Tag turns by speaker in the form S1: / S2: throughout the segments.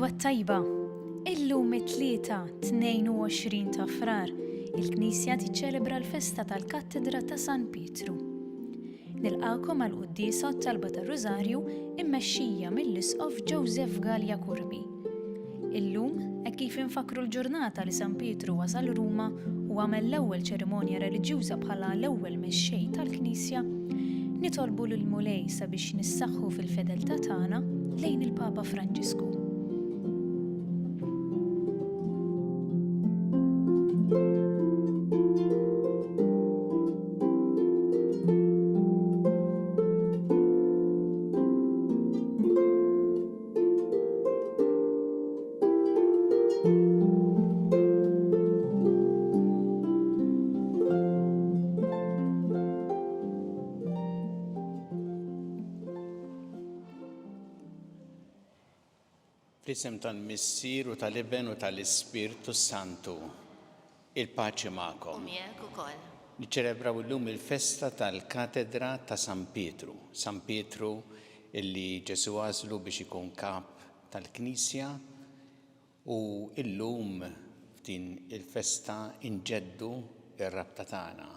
S1: L-Odwa tajba, illum it-tlieta 22 ta' Frar, il-Knisja tiċċelebra l-festa tal-Kattedra ta' San Pietru. Nilqakom għall-quddiesa talba tar-Rużarju immexxija mill-Isqof Joseph Gallia Kurbi. Illum hekk kif infakru l-ġurnata li San Pietru wasal Ruma u għamel l-ewwel ċerimonja reliġjuża bħala l-ewwel mexxej tal-Knisja, nitolbu lil Mulej sabiex nissaħħu fil-fedeltà tagħna lejn il-Papa Franġisku.
S2: Fl-isem tal-Missier u tal-Iben u tal-Ispirtu Santu, il-paċi magħkom. Niċċelebraw illum il-festa tal-Katedra ta' San Pietru. San Pietru illi Ġesu għażlu biex ikun kap tal-Knisja u illum f'din il-festa inġeddu ir-rabta tagħna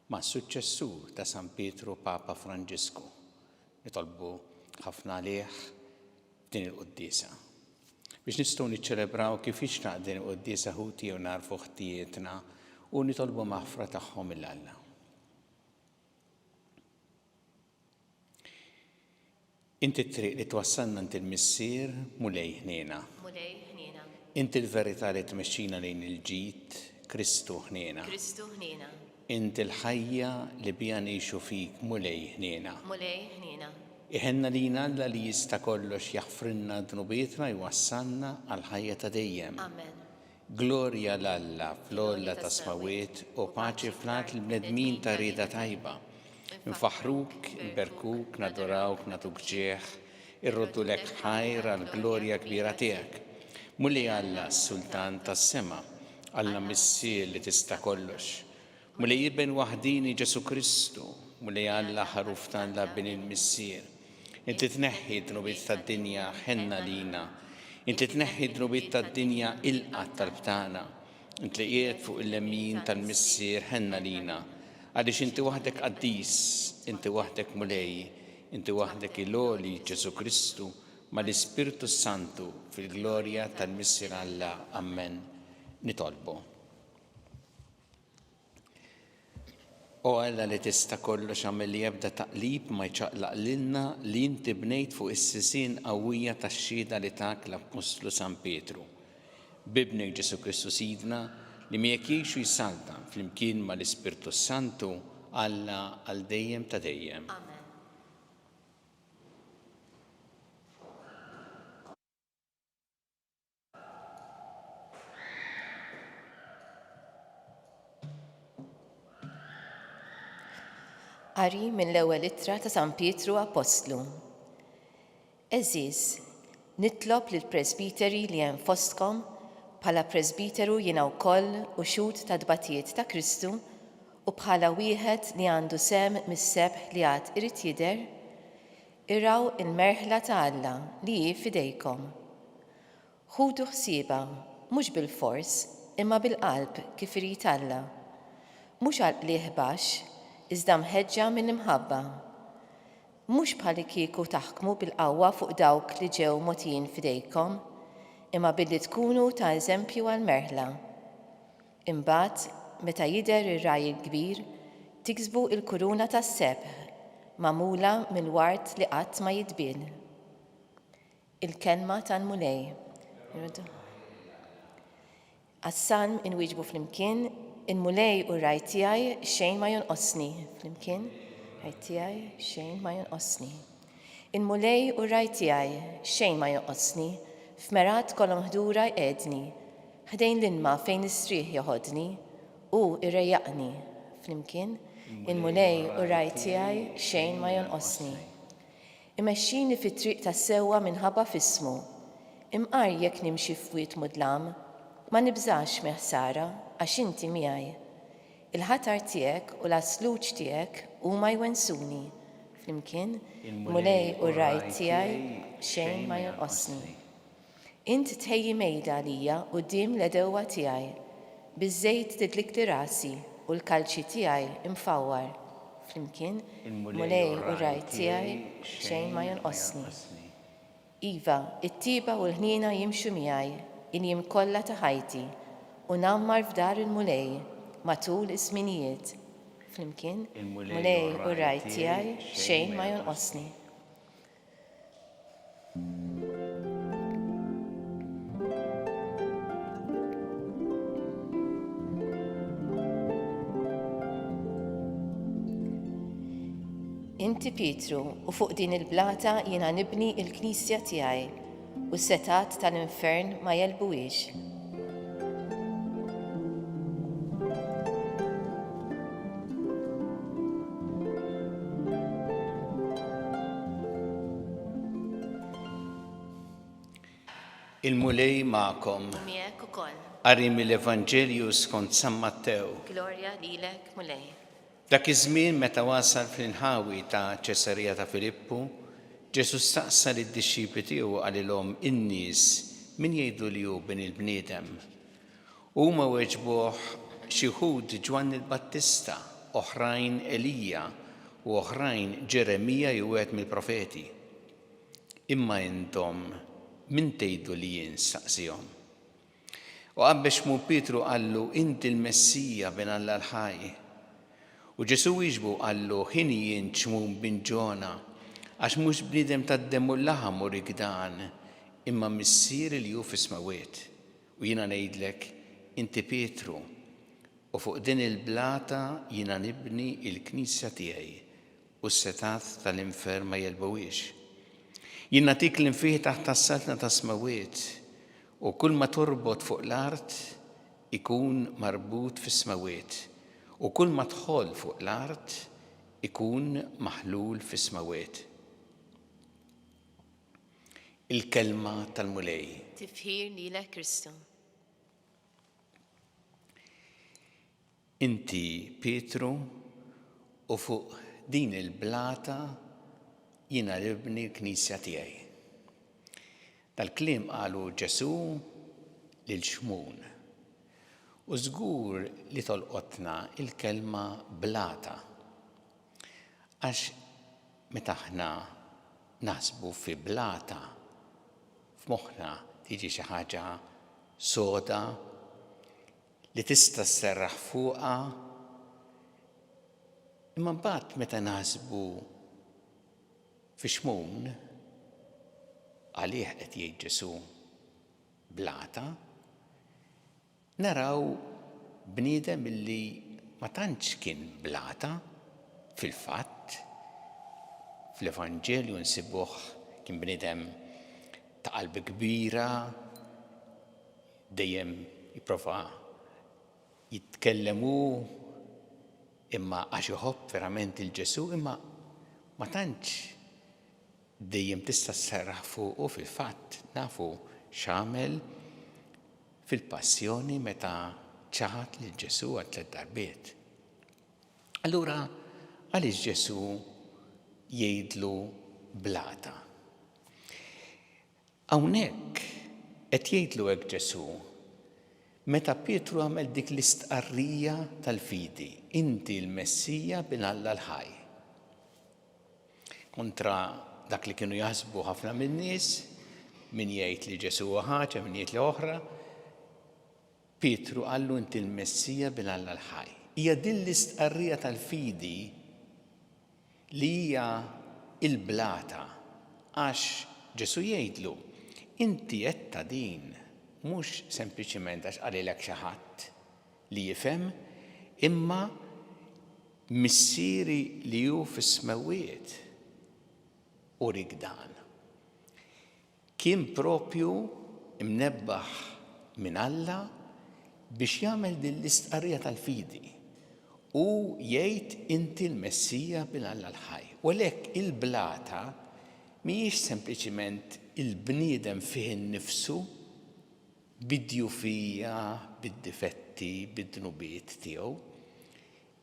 S2: ma' suċċessur ta' San Pietru Papa Franġisku. Nitolbu ħafna għalih din il-quddiesa. Biex nistgħu niċċelebraw kif ixtaq din il-quddiesa ħuti u narfu ħtijietna u nitolbu maħfra tagħhom mill-Alla. Inti t-triq li twassalna inti l-Missier Mulej ħniena. Inti l-verità li tmexxina lejn il-ġid Kristu ħniena. Inti l-ħajja li biha ngħixu fik Mulej ħniena. Iħenna lina Alla li jista' kollox jaħfrinna dnubietna jwassalna għal ħajja ta' dejjem. Glorja l-Alla fl-olla ta' smawiet u paċi flat l-bnedmin ta' rieda tajba. Nfaħruk, nberkuk, nadorawk, natuk ġieħ, irroddu lek ħajr għal glorja kbira tiegħek. Mulej Alla s-Sultan tas-sema, Alla Missier li tista' kollox. Mulej Iben waħdini Ġesu Kristu, mulej Alla ħaruf tagħna bin il-Missier. Inti tneħħi dnubiet tad-dinja ħenna lina. Inti tneħħi dnubiet tad-dinja ilqat tal-btana. Inti li qiegħed fuq il-lemmin tal-Missier ħenna lina. Għaliex inti waħdek qaddis, inti waħdek mulej, inti waħdek il-għoli Ġesu Kristu ma l-Ispirtu Santu fil-glorja tal-Missier Alla. Amen. Nitolbu. O Alla li tista' kollox għamel li jebda taqlib ma jċaqlaq lilna li inti bnejt fuq is-sisien qawwija tax-xhieda li tak l-Apostlu San Pietru. Bibnek Ġesu Kristu Sidna li miegħek jgħixu jsalta flimkien mal-Ispirtu Santu Alla għal dejjem ta' dejjem.
S3: Qari minn l-ewwel ittra ta' San Pietru Apostlu. Eżiż, nitlob lill-Presbiteri li hemm fostkom bħala Presbiteru jiena wkoll uxud ta' dbatijiet ta' Kristu u bħala wieħed li għandu sem mis-sebħ li għad irid jidher, iraw il-merħla ta' Alla li hi f'idejkom. Ħudu ħsiebha mhux bil-fors imma bil-qalb kif irid Alla. Mhux qalb li ħbax, iżda mħeġġa mill-imħabba. Mhux bħali kieku taħkmu bil-qawwa fuq dawk li ġew mogħtijin f'idejkom, imma billi tkunu ta' eżempju għall-merħla. Imbagħad, meta jidher ir-raj il-kbir, tiksbu l-kuruna tas-sebħ magħmula mill-wart li qatt ma jitbiel. Il-kelma tal-Mulej. Għas-salm inwieġbu flimkien il-mulej u r-raj tiegħi xejn ma jonqosni. Flimkien, raj tiegħi xejn ma jonqosni. Il-mulej u r-raj tiegħi xejn ma jonqosni, f'merat kollha ħdura jqedni, ħdejn l-ilma fejn istrieħ joħodni u irrejjaqni. Flimkien, il-mulej u r-raj tiegħi xejn ma jonqosni. Imexxini fit-triq tas-sewwa minħabba f'ismu, imqar jekk nimxi f'wiet mudlam, ma nibżax meħsara għax inti miegħi. Il-ħatar tiegħek u l-asluġ tiegħek huma jwensuni. Flimkien, mulej u r-raj tiegħi xejn ma jonqosni. Int tħejji mejda għalija quddiem l-edewwa tiegħi, biż-żejt tidlik li rasi u l-kalċi tiegħi imfawwar. Flimkien, mulej u rajt tiegħi xejn ma jonqosni. Iva, it-tiba u l-ħnina jimxu miegħi il-jiem kollha ta' ħajti u nammar f'dar il-mulej matul is-żminijiet. Flimkien, mulej u rajt tiegħi xejn ma jonqosni. Inti Pietru u fuq din il-blata jiena nibni il-Knisja tiegħi u s-setat tal-infern ma jelbuwiex.
S2: Il-mulej ma'kom.
S3: Miegħek ukoll.
S2: Qari mill-Evanġelju skont San Mattew.
S3: Glorja lilek, mulej.
S2: Dak iż-żmien meta wasal fl-inħawi ta' Ċesarija ta' Filippu, Ġesu staqsa lid-dixxipli tiegħu qalilhom in-nies min jgħidu li hu bin il-bniedem. Huma weġbuh xi wħud Ġwann il-Battista, oħrajn Elija u oħrajn Ġeremija jew wieħed mill-profeti. Imma intom min tgħidu li jien staqsihom. U qabbex mu Pietru qallu inti l-Messija bin Alla l-ħaj. U Ġesu wieġbu qallu ħin jien ċmum bin Ġona għax mhux bniedem tad-dem u l-laħam u rigdan imma missieri li hu fis-smawiet. U jiena ngħidlek inti Pietru u fuq din il-blata jiena nibni il-Knisja tiegħi u s-setat tal-infern ma jelbowiex. Jien nagħtik l-infih taħt tas-saltna ta' smawiet u kull ma torbot fuq l-art ikun marbut fis-smawiet. U kull ma tħol fuq l-art ikun maħlul fis-smawiet. Il-kelma tal-mulej.
S3: Tifħir lilek Kristu.
S2: Inti Pietru u fuq din il-blata jiena nibni l-Knisja tiegħi. Dal-kliem qalu Ġesu lil xmun. U żgur li tolqotna il-kelma blata. Għax meta aħna naħsbu fi blata, f'moħħna tiġi xi ħaġa soda li tista' sserraħ fuqha. Imma mbagħad meta naħsbu fi xmun għalih qed jgħid Ġesu blata, naraw bniedem illi ma tantx kien blata fil-fatt fl-Evanġelju nsibuh kien bniedem ta' qalbi kbira dejjem jipprova jitkellemu imma għax iħobb verament il-Ġesu imma ma tantx dejjem tista' sserraħ fuqu fil-fatt nafu x'għamel fil-passjoni meta ċaħat lil Ġesu għal 3 darbiet. Allura għaliex Ġesu jgħidlu blata? Hawnhekk qed jgħidlu hekk Ġesu meta Pietru għamel dik l-istqarrija tal-fidi, inti l-Messija bin Alla l-ħaj. Kontra dak li kienu jaħsbu ħafna min-nies, min jgħid li Ġesu huwa ħaġa, min jgħid li oħra, Pietru qallu inti l-Messija bin Alla l-ħaj. Hija din l-istqarrija tal-fidi li hija il-blata għax Ġesu jgħidlu inti qed ta' din mhux sempliċement għax qalilek xi ħadd li jifhem imma missieri li hu fis-smawiet u rigdan. Kien propju imnebbaħ minn Alla biex jagħmel din l-istqarrija tal-fidi u jgħid inti l-Messija bin Alla l-ħaj. U għalhekk il-blata mhijiex sempliċement il-bniedem fih innifsu bid-djufija, bid-difetti, bid-dnubiet tiegħu,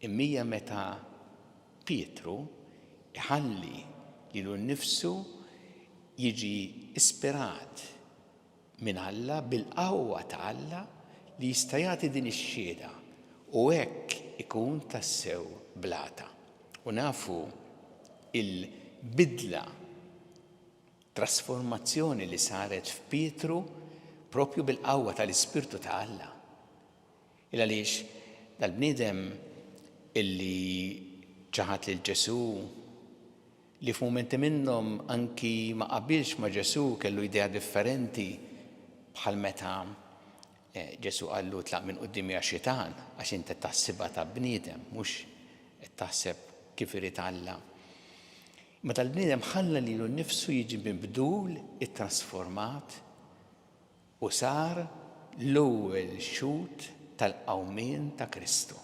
S2: imma meta Pietru iħalli lilu nnifsu jiġi ispirat minn Alla bil-qawwa ta' Alla li jista' jagħti din ix-xhieda u hekk ikun tassew blata. U nafu il-bidla, trasformazzjoni li saret f'Pietru propju bil-qawwa tal-Ispirtu ta' Alla. Għaliex dal-bniedem illi ġaħat lil Ġesu li f'mumenti minnhom anki ma qabilx ma' Ġesu kellu idea differenti bħal meta Ġesu qallu tlaq minn qudiemi għax-xitan għax inti taħsibha ta' bniedem mhux qed taħseb kif irid Alla. Ma tal-bniedem ħalla lilu nnifsu jiġi mibdul ittrasformat u sar l-ewwel xut tal-qawmien ta' Kristu.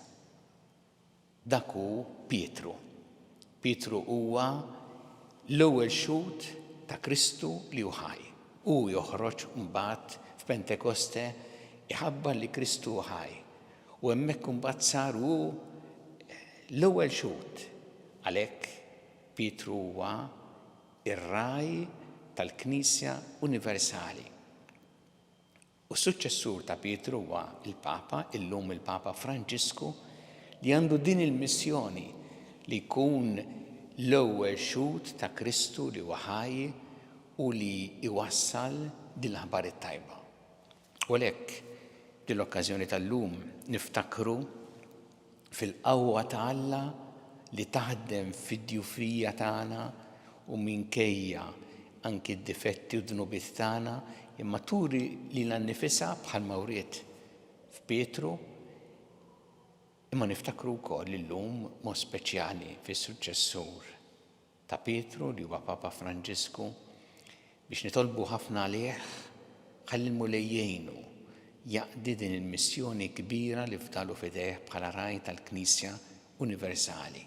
S2: Dak hu Pietru. Pietru huwa l-ewwel xut ta' Kristu li hu ħaj. U joħroġ mbagħad f'Pentekoste iħabbar li Kristu hu ħaj. U hemmhekk mbagħad sar hu l-ewwel xut. Għalhekk Pietru huwa ir-raj tal-Knisja Universali. U s-suċċessur ta' Pietru huwa il-Papa, illum il-Papa Franġisku, li għandu din il-missjoni li jkun l-ewwel xut ta' Kristu li huwa ħaj u li iwassal din l-aħbar it-tajba. U għalhekk din l-okkażjoni tal-lum niftakru fil-qawwa ta' Alla li taħdem fid-djufija tagħna u minkejja anki d-difetti u d-dnubiet tagħna imma turi li l-annifisa bħal mawriet f'Pietru imma niftakru wkoll illum mod speċjali fis-suċċessur ta' Pietru li huwa Papa Franġisku biex nitolbu ħafna għalih ħallilmu lejjejnu jaqdi din il-missjoni kbira li fdalu fideh bħala raj tal-Knisja Universali.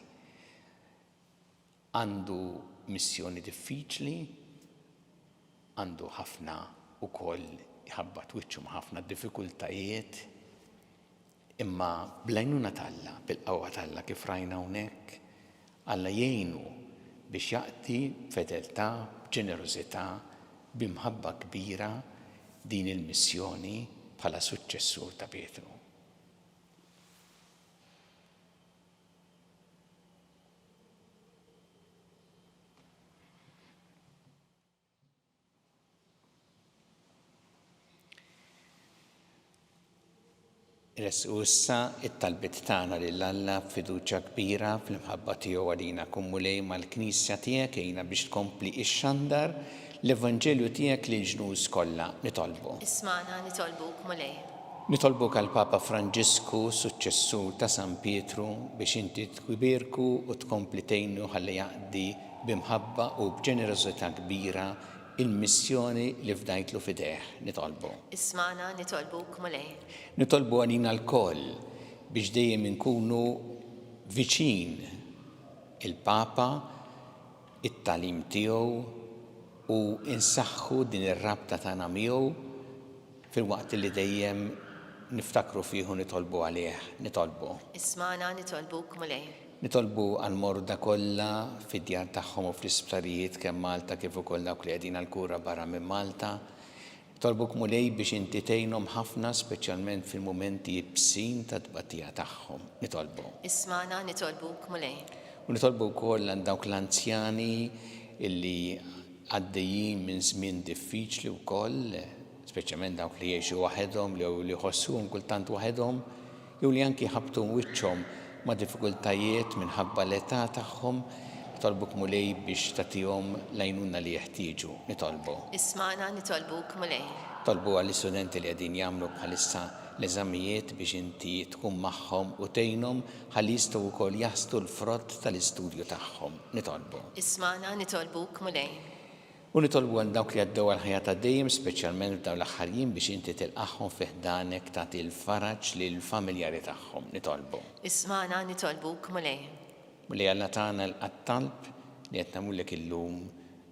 S2: Għandu missjoni diffiċli, għandu ħafna ukoll jħabbat wiċċu ma' ħafna diffikultajiet, imma bl-għajnuna t'Alla, bil-qawwa t'Alla kif rajna hawnhekk, Alla jgħinu biex jaqdi fedeltà, ġenerożità, b'imħabba kbira din il-missjoni bħala suċċessur ta' Pietru. U issa it-talbit tagħna lil Alla b'fiduċja kbira fl-imħabba tiegħu għalina kummulej mal-Knisja tiegħek jgħinna biex tkompli ix-xandar l-Evanġelju tiegħek lil ġnus kollha nitolbu.
S3: Ismana nitolbuk mulej.
S2: Nitolbuk għal Papa Franġisku, suċċessur ta' San Pietru, biex inti twibierku u tkompli tgħinu ħalli jaqdi b'imħabba u b'ġenerożità kbira il-missjoni li fdajtlu fideh nitolbu.
S3: Ismana nitolbuk mulej.
S2: Nitolbu għalina l-koll biex dejjem inkunu viċin il-Papa, it-talim tiegħu u insaħħu din ir-rabta tagħna miegħu fil-waqt li dejjem niftakru fih u nitolbu għalih, nitolbu.
S3: Ismana nitolbuk mulej.
S2: Nitolbu għal-morda kollha fid-djar tagħhom u fl-isptarijiet kemm Malta kif ukoll dawk li qegħdin għall-kura barra minn Malta. Nitolbuk mulej biex inti tgħinhom ħafna speċjalment fil-mumenti bsin ta' tbatija tagħhom. Nitolbu.
S3: Ismana nitolbuk mulej.
S2: U nitolbu wkoll għal dawk l-anzjani illi għaddejjin minn żmien diffiċli wkoll, speċjalment dawk li jgħixu waħedhom li jħossuhom kultant waħedhom jew li anki ħabtu wiċċhom ma' diffikultajiet minħabba l-età tagħhom, nitolbuk mulej biex tagħtihom l-għajnuna li jeħtieġu. Nitolbu.
S3: Ismana nitolbuk mulej.
S2: Tolbu għall-istudenti li qegħdin jagħmlu bħalissa l-eżamijiet biex inti tkun magħhom u tgħinhom ħalli jistgħu wkoll jaħsdu l-frott tal-istudju tagħhom. Nitolbu.
S3: Ismana nitolbuk mulej.
S2: U nitolbu għal dawk li għaddew għal-ħajja ta' dejjem, speċjalment f'dawn l-aħħarjin biex inti tilqaħħom fih ħdanek tagħti l-faraġ lill-familjari tagħhom. Nitolbu.
S3: Ismana nitolbuk mulej.
S2: Mulej Alla tagħna l-qattalb li qed nagħmlullek illum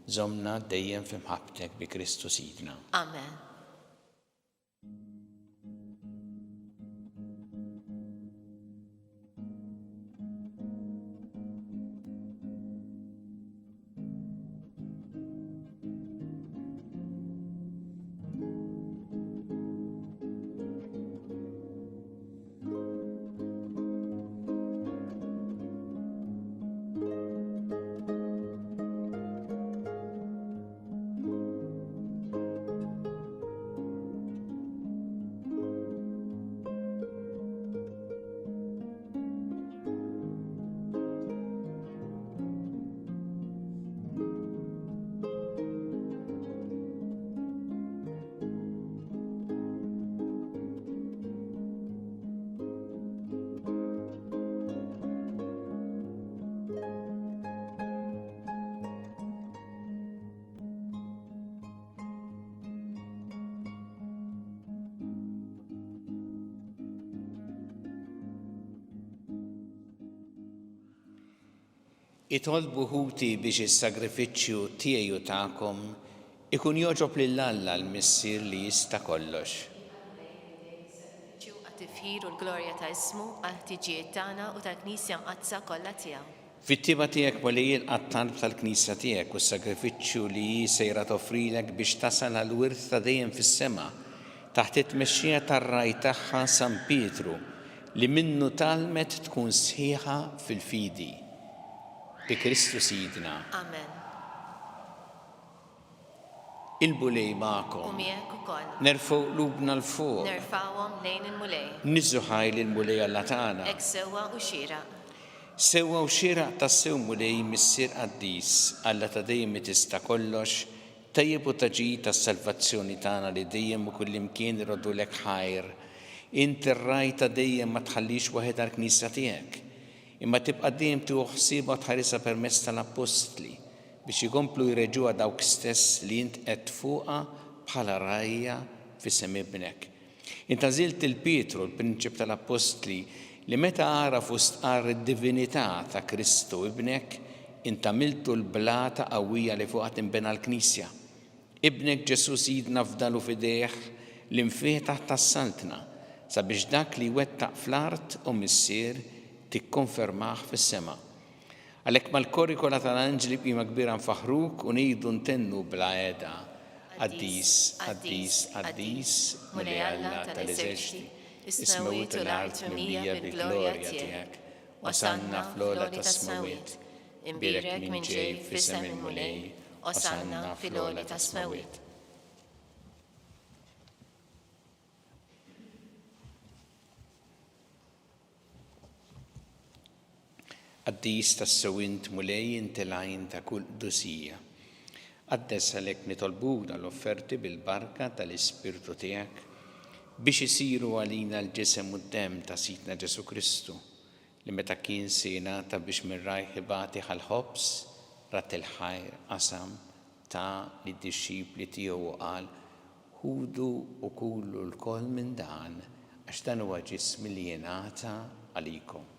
S2: żommna dejjem f'imħabbtek bi Kristu Sidna.
S3: Amen.
S2: Itolbu ħuti biex is-sagrifiċċju tiegħi u tagħkom ikun joġob lil Alla l-Missier li jista' kollox.
S3: Għat-tifħir u l-glorja ta' ismu għal-ħtiġijiet tagħna u tal-Knisja mqazza kollha tiegħu.
S2: Fit-tiba tiegħek wali jilqat-talb tal-Knisja tiegħek u s-sagrifiċċju li sejra toffrilek biex tasal għal wirth ta' dejjem fis-sema taħt it-tmexxija tar-raj tagħha San Pietru li minnu talmet tkun sħiħa fil-fidi. Bi Kristu Sidna.
S3: Amen.
S2: Il-bulej magħkom.
S3: U miegħek ukoll.
S2: Nerfgħu qlubna l-fuq.
S3: Nerfgħuhom lejn il-mulej.
S2: Niżżu ħajli l-mulej Alla tagħna.
S3: Hekk sewwa u xieraq.
S2: Sewwa u xieraq tas-sew mulej missier qaddis Alla ta' dejjem tista' kollox, tajjeb u taġid tas-salvazzjoni tagħna li dejjem u kullimkien irodulek ħajr. Inti r-raj ta' dejjem ma tħallix waħed għall-Knisja tiegħek, imma tibqa' dejjem tieħu ħsiebha tħarisha permezz tal-Apostli biex ikomplu jreġuha dawk stess li int qed fuqha bħala rajja f'isem ibnek. Int għażilt il-Pietru, l-prinċip tal-Apostli, li meta ara fost qar id-divinità ta' Kristu ibnek, int għamiltu l-blata qawwija li fuqha tinbena l-Knisja. Ibnek Ġesu Sidna fdalu fidejh l-infetaħ tas-saltna sabiex dak li wettaq fl-art u missier tikkonfermah fis-sema. Għalhekk mal-korikola tal-anġli b'qima kbira nfaħruk u ngħidu ntennu bla għeda. Qaddis, qaddis, qaddis, mulej Alla tal-eżerċiti, ismewwitu l-art mimlija bil-glorja tiegħek, wasanna fl-ogħla tas-smawiet, imbierek minn ġej f'isem il-mulej, wasanna fil-ogħla tas-smawiet. Qaddis tas-sewint mulej inti l-għajn ta' kull qdusija. Qaddes għalhekk nitolbuna l-offerti bil-barka tal-Ispirtu tiegħek biex isiru għalina l-ġisem u d-demm ta' Sidna Ġesu Kristu li meta kien se jingħata biex minn rajh ibati ħal-ħobs rat il-ħajr qasam ta' lid-dixxipli tiegħu qal ħudu u kullu l-koll minn dan għax dan huwa ġismi li jingħata għalikom.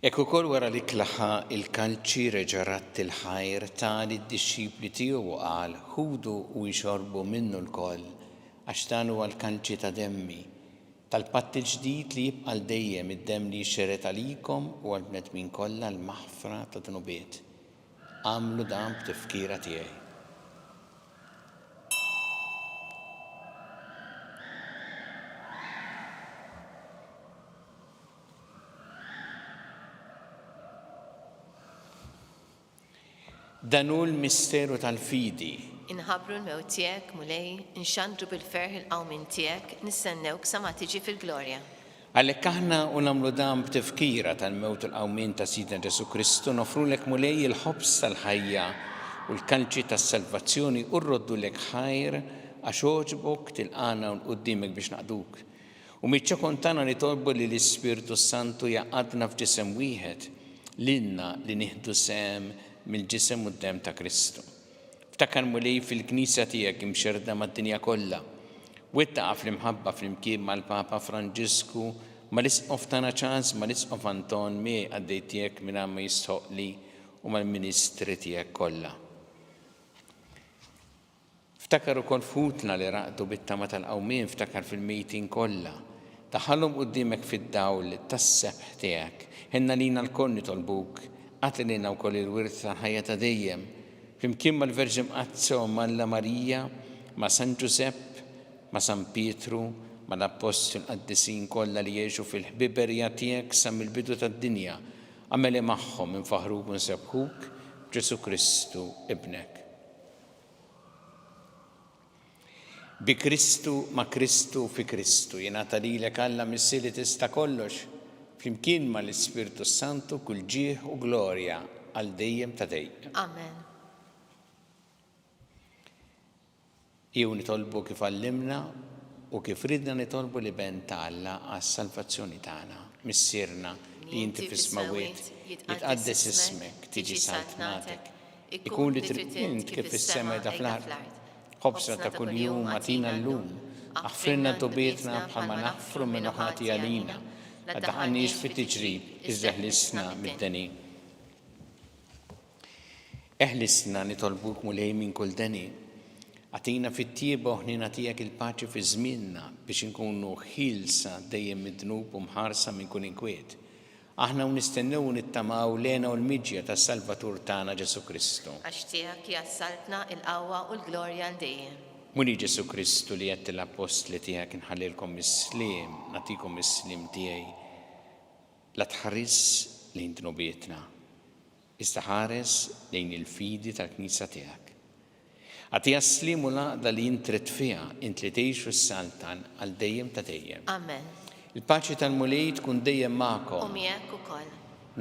S2: Ekk ukoll wara li tlaħħa il-kalċi reġa' ratt il-ħajr ta' lid-dixxipli tiegħu u qal ħudu u jxorbu minnu l-koll għax dan huwa l-kalċi ta' demmi tal-patt il-ġdid li jibqa' dejjem id-demm li jxerret għalikom u għall-bnedmin kollha l-maħfra ta' dnubiet. Għamlu dan b'tifkira tiegħi. Dan hu l-misteru tal-fidi.
S3: Inħabbru l-mewt tiegħek mulej, inxandru bil-ferħ il-qawmin tiegħek, nistennewk sa ma tiġi fil-glorja.
S2: Għalhekk aħna u nagħmlu dan b'tifkira tal-mewt u l-qawmin ta' Sidna Ġesu Kristu nofrulek mulej il-ħobs tal-ħajja u l-kalċi tas-salvazzjoni u rroddulek ħajr għax oġbok tilqana u qudiemek biex naqduk. U miċċa kontana li tolbu li l-Ispirtu Santu jaqadna f'ġisem wieħed lilna li nieħdu sem mill-ġisem u d-demm ta' Kristu. Ftakar mulej fil-Knisja tiegħek imxerda mad-dinja kollha. Wettaqa fl-imħabba fl-imkien mal-Papa Franġisku mal-isqof tagħna Charles mal-isqof Anton mi għaddej tiegħek minn ma jistħoqli u mal-ministri tiegħek kollha. Ftakar ukoll futna li raqdu bit-tama tal-qawmien ftakar fil-mejtin kollha. Taħallhom quddiemek fid-dawl tas-sebħ tiegħek. Ħenna lina l-koll nitolbuk għatlina u koll il-wirt tal-ħajja ta' dejjem, flimkien mal-Verġin Qazza u Malla Marija, ma' San Giusepp, ma' San Pietru, ma' l-Apostol qaddisin kollha li jgħixu fil-ħbiberja tiegħek sa mill-bidu tad-dinja, għameli magħhom infaħruk u nsebħuk Ġesu Kristu ibnek. Bi Kristu ma' Kristu fi Kristu jingħata lilek Alla missier li tista' kollox, flimkien mal-Ispirtu Santu kull ġieħ u glorja għal dejjem ta' dejjem.
S3: Amen.
S2: Jew nitolbu kif għallimna u kif ridna nitolbu li ben ta' Alla għas-salvazzjoni tagħna. Missierna li inti fis-smawiet jitqaddes ismek, tiġi saltnatek, ikun li trid int kif fis-sema da fl-ard. Ħobsna ta' kuljum għatina llum, aħfirna dobietna bħalma naħfru minn ħati għalina, la daħanniex fit-tiġrib, iżda ħlisna mid-deni. Eħlisna nitolbuk mulej minn kull deni, għatina fit-tieba ħnina tijak il-paċi fi żmienna biex nkunu ħilsa dejjem mid-dnub u mħarsa minn kull inkwiet. Aħna nistennew nittamaw lena u l-miġja tas Salvatur tagħna Ġesu Kristu.
S3: Għax tiegħek jassaltna il-qawwa u l-glorja l dejjem.
S2: Muni Ġesu Kristu li qed l-apostli tiegħek inħallilkom is-slim, nagħtikom is-slim tiegħi. La tħares lejn dnubietna, iżda ħares lejn il-fidi tal-Knisja tiegħek. Għatija s-slim u laqda li intret fiha int li tgħixu s-saltan għal dejjem ta' dejjem.
S3: Amen.
S2: Il-paċi tal-mulej tkun dejjem magħkom.
S3: U miegħek ukoll.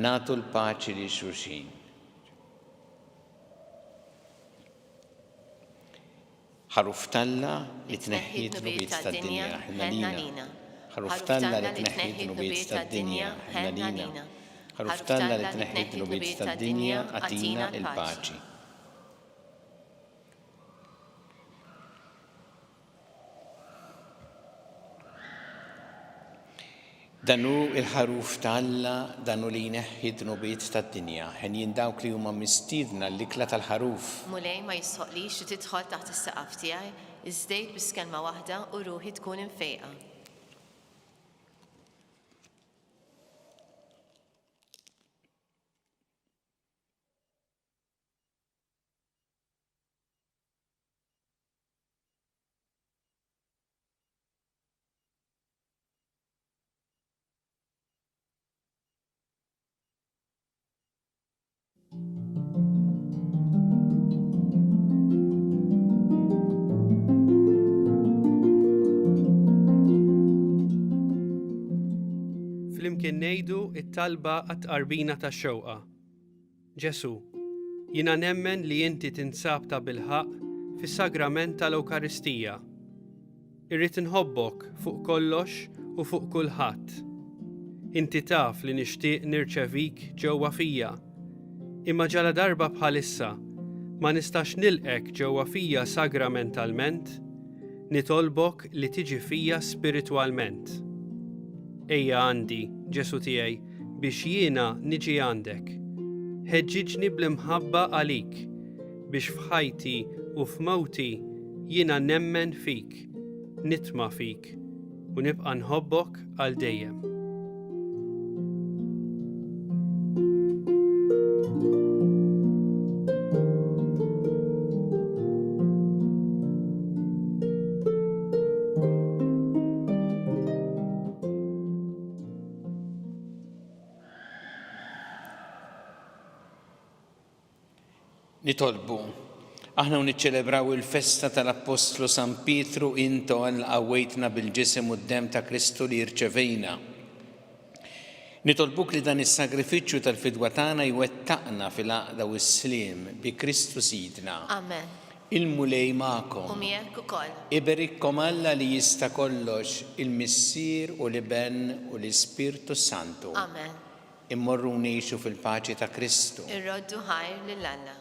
S2: Nagħtu l-paċi li xulxin. Ħaruf talla li tneħħi d-nubiet tad-dinja ħnalina. Ħaruf talla li tneħħi d-nubiet tad-dinja ħnalina. Ħaruf talla li tneħħi d-nubiet tad-dinja għatina il-paċi. Danu il-ħaruf tal-Alla, danu li jneħħi d-nubiet tad-dinja, ħen jindawk li huma mistiedna l-ikla tal-ħaruf.
S3: Mulej ma jisħoqlix li tidħol taħt is-saqaf tiegħi, iżdejt bis-kelma waħda u ruħi tkun imfejqa.
S4: Flimkien ngħidu it-talba għat-qarbina tax-xewqa. Ġesu, jiena nemmen li inti tinsab ta' bilħaq fis-sagrament tal-Ewkaristija. Irrid inħobbok fuq kollox u fuq kulħadd. Inti taf li nixtieq nirċevik ġewwa fija, imma ġala darba bħalissa ma nistax nilqek ġewwa fija sagramentalment, nitolbok li tiġi fija spiritwalment. Ejja għandi, Ġesu tiegħi, biex jiena niġi għandek. Ħeġġiġni bl-imħabba għalik, biex f'ħajti u f'mewti jiena nemmen fik, nitma' fik, u nibqa' nħobbok għal dejjem.
S2: Nitolbu, aħna niċċelebraw il-festa tal-Apostlu San Pietru into għal qawwejtna bil-ġisem u d-dem ta' Kristu li rċevejna. Nitolbuk li dan is-sagrifiċċju tal-fidwa tagħna jwettaqna fil-għaqda u s-sliem bi Kristu Sidna.
S3: Amen.
S2: Il-mulej magħkom.
S3: U miegħek ukoll.
S2: Iberikkom Alla li jista' kollox il-Missier u l-Iben u l-Ispirtu Santu.
S3: Amen.
S2: Immorru ngħixu fil-paċi ta' Kristu.
S3: Irroddu ħajr lil Alla.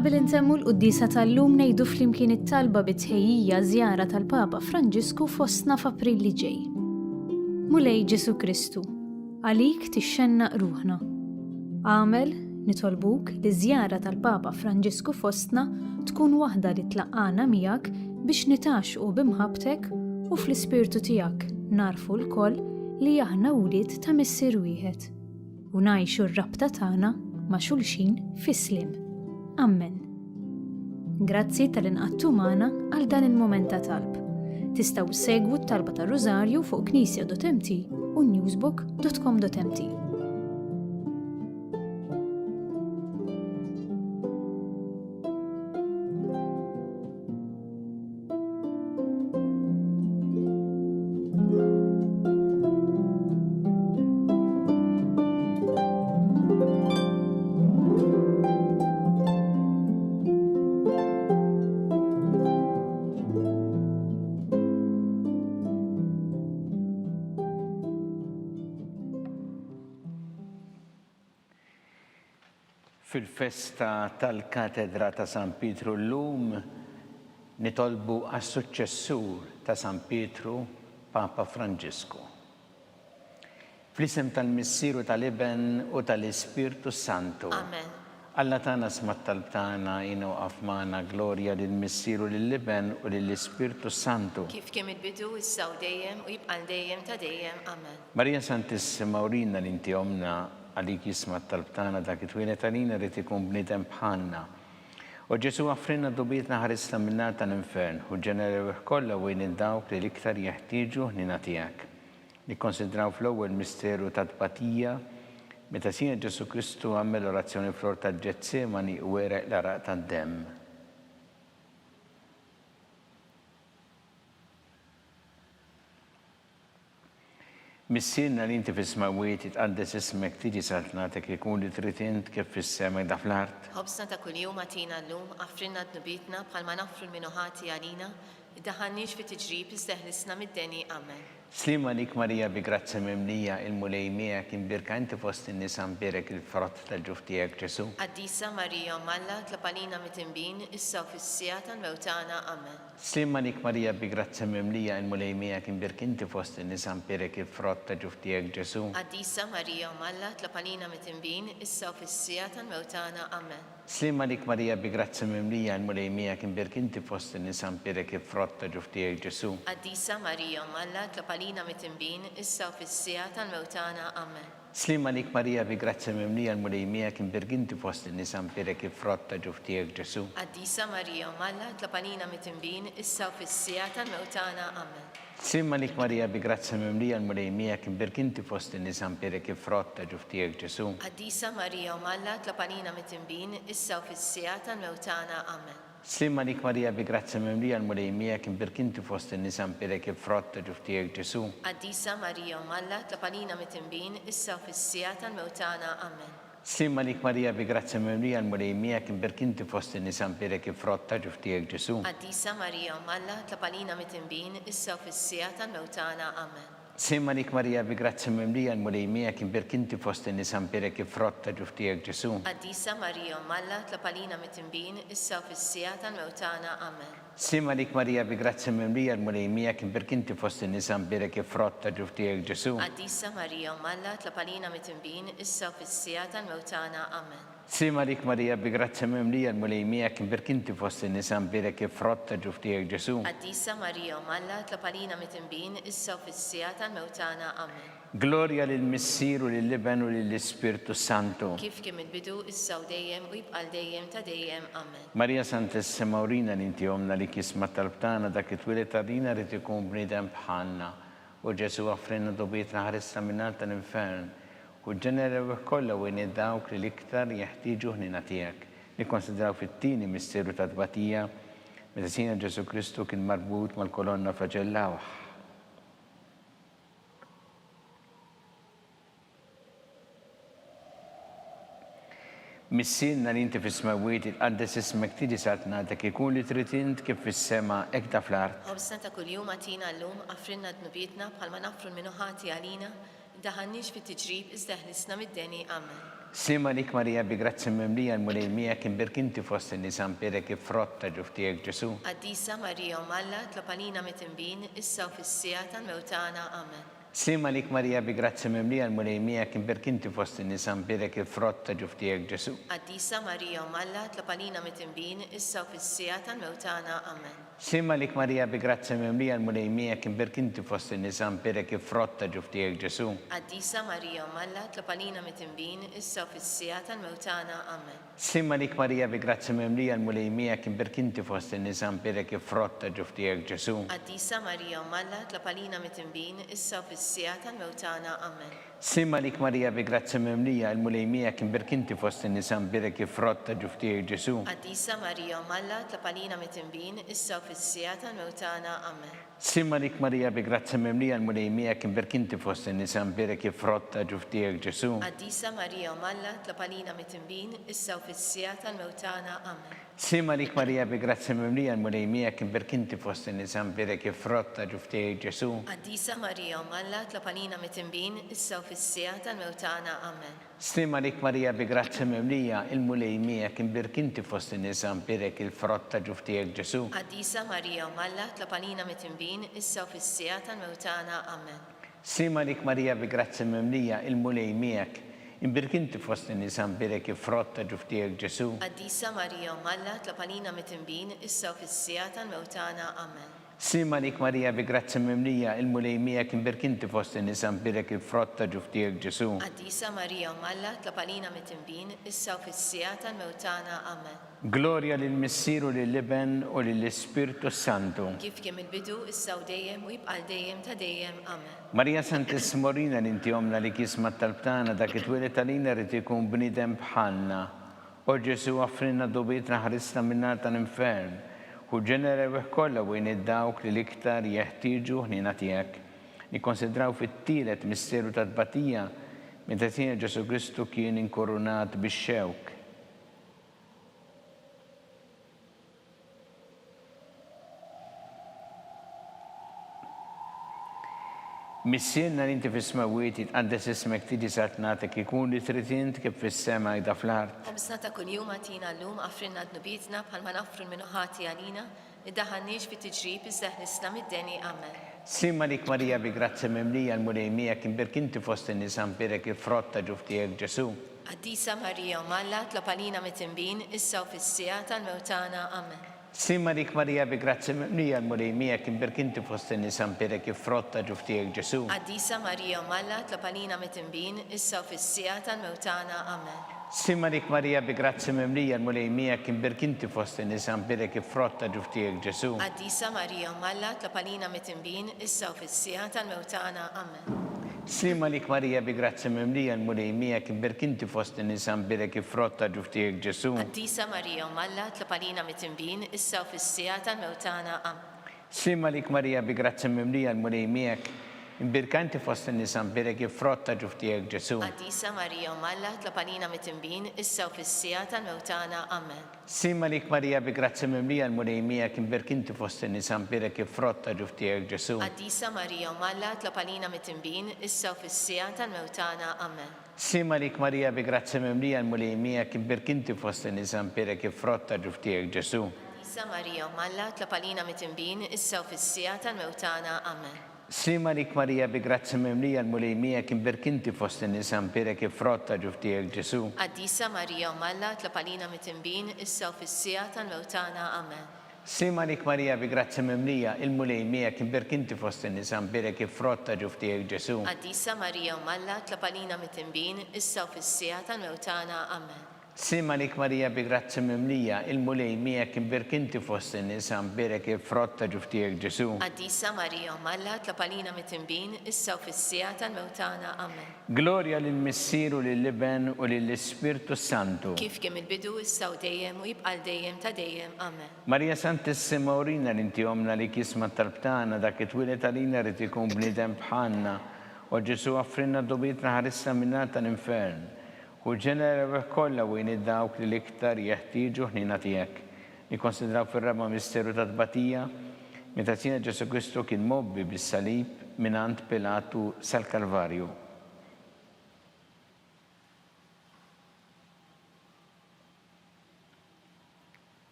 S1: Qabel intemmu l-quddisa tal-lum ngħidu flimkien it-talba bit-tħejjija żjara tal-Papa Franġisku fostna f'April li ġej. Mulej Ġesu Kristu, għalik tixxennaq ruħna. Għamel nitolbuk li żjara tal-Papa Franġisku fostna tkun waħda li tlaqqana miegħek biex nitaxqu bimħabtek u fl-ispirtu tiegħek narfu l-koll li aħna wlied ta' missier wieħed u ngħixu r-rabta tagħna ma' xulxin fis-sliem. Amen. Grazzi tal-inqattu magħna għal dan il-moment ta' talb. Tistgħu segwu t-talba tar-Rużarju fuq knisja.mt u newsbook.com.mt.
S2: Fil-festa tal-katedra ta' San Pietru llum nitolbu għas-suċċessur ta' San Pietru, Papa Franġisku. Fl-isem tal-Missieru tal-Iben u tal-Ispirtu Santu.
S3: Amen.
S2: Alla tana smat tal-btana jinu għafmana glorja lill-Missieru lill-Iben u lill-Ispirtu Santu.
S3: Kif kemm il-bidu issaw dejjem u jibqal dejjem ta' dejjem. Amen.
S2: Marija Santissima urina l-inti omna għalik jismat tal-btana dak it-twilet għalina rrit ikun bnidem bħalna. U Ġesu għafrinna dubietna ħarisna minna tal-infern u ġenerew kollha wejn id-dawk li l-iktar jeħtieġu ħnina tiegħek. Nikkonsidraw fl-ewwel misteru ta' tbatija meta Sina Ġesu Kristu għamel orazzjoni flor ta' Ġetsemani u wereq l-araq tad-demm. Missirna li inti fis-smawiet tqaddes ismek tiġi saltnatek ikun li trid int kif fis-sema da fl-art.
S3: Ħobsna ta' kuljum għatina llum għafrinna d-nubietna bħalma nafru l-minuħati għalina, iddaħħalniex fi tiġrib iżdeħlisna mid-deni. Amen.
S2: Slima lik Marija bi grazzi mimlija il-mulej miegħek imbirka inti fost in-nisa mbirek il-frott tal-ġuf tiegħek Ġesu.
S3: Qaddisa Marija Malla tlapalina mit-imbin issa u fis-sija tal-mewtana. Amen.
S2: Slima lik Marija bi grazzi mimlija il-mulej miegħek imbirka inti fost in-nisa mbirek il-frott tal-ġuf tiegħek Ġesu.
S3: Qaddisa Marija Malla tlapalina mit-imbin issa u fis-sija tal-mewtana. Amen.
S2: Slima lik Marija bi grazzi mimlija il-mulej miegħek imbirka inti fost in-nisa mbirek il-frott tal-ġuf tiegħek Ġesu.
S3: Qaddisa Marija Malla tlapalina mit-imbin issa u fis-sija tal-mewtana. Amen.
S2: Slima lik Marija bi grazzi mimlija il-mulej miegħek imbirka inti fost in-nisa mbirek il-frott tal-ġuf tiegħek Ġesu.
S3: Qaddisa Marija Malla tlapalina mit-imbin issa u fis-sija tal-mewtana. Amen.
S2: Slima lik Marija bi grazzi mimlija il-mulej miegħek imbirka inti fost in-nisa mbirek il-frott tal-ġuf tiegħek Ġesu.
S3: Qaddisa Marija Malla tlapalina mit-imbin issa u fis-sija tal-mewtana. Amen.
S2: Slima lik Marija bi grazzi mimlija il-mulej miegħek imbirka inti fost in-nisa mbirek il-frott tal-ġuf tiegħek Ġesu.
S3: Qaddisa Marija Malla tlapalina mit-imbin issa u fis-sija tal-mewtana. Amen.
S2: Slima lik Marija bi grazzi mimlija il-mulej miegħek imbirka inti fost in-nisa mbirek il-frott tal-ġuf tiegħek Ġesu.
S3: Qaddisa Marija Malla tlapalina mit-imbin issa u fis-sija tal-mewtana. Amen.
S2: Slima lik Marija bi grazzi mimlija il-mulej miegħek imbirka inti fost in-nisa mbirek il-frott tal-ġuf tiegħek Ġesu.
S3: Qaddisa Marija Malla tlapalina mit-imbin issa u fis-sija tal-mewtana. Amen.
S2: Slima lik Marija bi grazzi mimlija il-mulej miegħek imbirka inti fost in-nisa mbirek il-frott tal-ġuf tiegħek Ġesu.
S3: Qaddisa Marija Malla tlapalina mit-imbin issa u fis-sija tal-mewtana. Amen.
S2: Slima lik Marija bi grazzi mimlija il-mulej miegħek imbirka inti fost in-nisa mbirek il-frott tal-ġuf tiegħek Ġesu.
S3: Qaddisa Marija Malla tlapalina mit-imbin issa u fis-sija tal-mewtana. Amen.
S2: Glorja lill-Missieru lill-Iben u lill-Ispirtu Santu.
S3: Kif kemm il-bidu issa u dejjem u jibqal dejjem ta' dejjem. Amen.
S2: Marija Santissima urina l-inti omna li kismat tal-btana dak it-twilet għalina rrit ikun bnidem bħalna. U Ġesu għafrinna dubietna ħarisna minnar tal-infern. U ġenerew kollha wejn id-dawk li l-iktar jeħtieġu ħnina tiegħek. Nikkonsidraw fit-tieni misteru ta' tbatija meta Sina Ġesu Kristu kien marbut mal-kolonna flaġellawh. Missirna li inti fis-smawiet tqaddes ismek tiġi saltnatek ikun li trid int kif fis-sema hekk da fl-art.
S3: Ħobsna ta' kuljum għatina llum għafrinna d-nubietna bħalma nafru l-minuħati għalina, daħannix fi tiġrib iżdeħlisna mid-deni. Amen.
S2: Slima lik Marija bi grazzi mimlija il-mulej miegħek imbirka inti fost in-nisa mbirek il-frott tal-ġuf tiegħek Ġesu.
S3: Qaddisa Marija Malla tlapalina mit-imbin issa u fis-sija tal-mewtana. Amen.
S2: Slima lik Marija bi grazzi mimlija il-mulej miegħek imbirka inti fost in-nisa mbirek il-frott tal-ġuf tiegħek Ġesu.
S3: Qaddisa Marija Malla tlapalina mit-imbin issa u fis-sija tal-mewtana. Amen.
S2: Slima lik Marija bi grazzi mimlija il-mulej miegħek imbirka inti fost in-nisa mbirek il-frott tal-ġuf tiegħek Ġesu.
S3: Qaddisa Marija Malla tlapalina mit-imbin issa u fis-sija tal-mewtana. Amen.
S2: Slima lik Marija bi grazzi mimlija il-mulej miegħek imbirka inti fost in-nisa mbirek il-frott tal-ġuf tiegħek Ġesu.
S3: Qaddisa Marija Malla tlapalina mit-imbin issa u fis-sija tal-mewtana. Amen.
S2: Slima lik Marija bi grazzi mimlija il-mulej miegħek imbirka inti fost in-nisa mbirek il-frott tal-ġuf tiegħek Ġesu.
S3: Qaddisa Marija Malla tlapalina mit-imbin issa u fis-sija tal-mewtana. Amen.
S2: Slima lik Marija bi grazzi mimlija il-mulej miegħek imbirka inti fost in-nisa mbirek il-frott tal-ġuf tiegħek Ġesu.
S3: Qaddisa Marija Malla tlapalina mit-imbin issa u fis-sija tal-mewtana. Amen.
S2: Sima lik Marija bi grazzi mimlija l-mulej miegħek imbirk inti fost in-nisa mbirek il-frott ta' ġuftijek Ġesu.
S3: Qaddisa Marija Malla tlopalina mit-tinbin issa u fis-sija tal-mewtana. Amen.
S2: Sima lik Marija bi grazzi mimlija il-mulej miegħek imbirk inti fost in-nisa mbirek il-frott ta' ġuftijek Ġesu.
S3: Qaddisa Marija Malla tlopalina mit-tinbin issa u fis-sija tal-mewtana. Amen.
S2: Sima lik Marija bi grazzi mimlija il-mulej miegħek imbirk inti fost in-nisa mbirek il-frott ta' ġuftijek Ġesu.
S3: Qaddisa Marija Malla tlopalina mit-tinbin issa u fis-sija tal-mewtana. Amen.
S2: Sima lik Marija bi grazzi mimlija il-mulej miegħek imbirk inti fost in-nisa mbirek il-frott ta' ġuftijek Ġesu.
S3: Qaddisa Marija Malla tlopalina mit-tinbin issa u fis-sija tal-mewtana. Amen.
S2: Gloria lill-Missieru lill-Iben u lill-Ispirtu Santu.
S3: Kif kien il-bidu issa u dejjem u jibqal dejjem ta' dejjem. Amen.
S2: Marija Santissimorina li inti omna li kisma tal-btana dak it-twilet għalina rrid ikun bniedem bħalna. O Ġesu offrinna dubitna ħarisna minnar tal-infern u ġenerew kollha wejn id-dawk li l-iktar jeħtieġu ħnina tiegħek. Nikkonsidraw fit-tielet misteru tat-tbatija meta tiegħek Ġesu Kristu kien inkorunat bix-xewk. Missierna li inti fis-smawiet jitqaddes ismek tiġi satnatek ikun li trid int kif fis-sema jda fl-art.
S3: Ħobsna ta' kuljum għatina llum għafrinna d-nubitna bħalma nafru l-minuħati għalina, id-daħannix fit-tiġrib iżda ħlisna mid-deni. Amen.
S2: Sima lik Marija bi grazzi mimlija l-mulej miegħek imbirk inti fost in-nisa mbirek il-frott ta' ġuftijek Ġesu.
S3: Qaddisa Marija Malla tlopalina mit-tinbin issa u fis-sija tal-mewtana. Amen.
S2: Sima lik Marija bi grazzi mimlija l-mulej miegħek imbirk inti fost in-nisa mbirek il-frott ta' ġuftijek Ġesu.
S3: Qaddisa Marija Malla tlopalina mit-tinbin issa u fis-sija tal-mewtana. Amen.
S2: Sima lik Marija bi grazzi mimlija l-mulej miegħek imbirk inti fost in-nisa mbirek il-frott ta' ġuftijek Ġesu.
S3: Qaddisa Marija Malla tlopalina mit-tinbin issa u fis-sija tal-mewtana. Amen.
S2: Sima lik Marija bi grazzi mimlija l-mulej miegħek imbirk inti fost in-nisa mbirek il-frott ta' ġuftijek Ġesu.
S3: Qaddisa Marija Malla tlopalina mit-tinbin issa u fis-sija tal-mewtana. Amen.
S2: Sima lik Marija bi grazzi mimlija l-mulej miegħek imbirk inti fost in-nisa mbirek il-frott ta' ġuftijek Ġesu.
S3: Qaddisa Marija Malla tlopalina mit-tinbin issa u fis-sija tal-mewtana. Amen.
S2: Sima lik Marija bi grazzi mimlija l-mulej miegħek imbirk inti fost in-nisa mbirek il-frott ta' ġuftijek Ġesu.
S3: Qaddisa Marija Malla tlopalina mit-tinbin issa u fis-sija tal-mewtana. Amen.
S2: Sima lik Marija bi grazzi mimlija l-mulej miegħek imbirk inti fost in-nisa mbirek il-frott ta' ġuftijek Ġesu.
S3: Qaddisa Marija Malla tlopalina mit-tinbin issa u fis-sija tal-mewtana. Amen.
S2: Sima lik Marija bi grazzi mimlija l-mulej miegħek imbirk inti fost in-nisa mbirek il-frott ta' ġuftijek Ġesu.
S3: Qaddisa Marija Malla tlopalina mit-tinbin issa u fis-sija tal-mewtana. Amen.
S2: Sima lik Marija bi grazzi mimlija il-mulej miegħek imbirk inti fost in-nisa mbirek il-frott ta' ġuftijek Ġesu.
S3: Qaddisa Marija Malla tlopalina mit-tinbin issa u fis-sija tal-mewtana. Amen.
S2: Sima lik Marija bi grazzi mimlija il-mulej miegħek imbirk inti fost in-nisa mbirek il-frott ta' ġuftijek Ġesu.
S3: Qaddisa Marija Malla tlopalina mit-tinbin issa u fis-sija tal-mewtana. Amen.
S2: Gloria lill-Missieru lill-Iben u lill-Ispirtu Santu.
S3: Kif kien il-bidu issa u dejjem u jibqal dejjem ta' dejjem. Amen.
S2: Marija Santissimorina li inti omna li kisma tal-btana dak it-twilet għalina rrid ikun bniedem bħalna u Ġesu offrinna dubitna ħarisna minnar tal-infern u ġenerew kollha wejn id-dawk li l-iktar jeħtieġu ħnina tiegħek. Nikkonsidraw fir-raba misteru tat-tbatija meta tiegħek Ġesu Kristu kien mobbi bis-salib mingħand Pilatu sal-Kalvarju.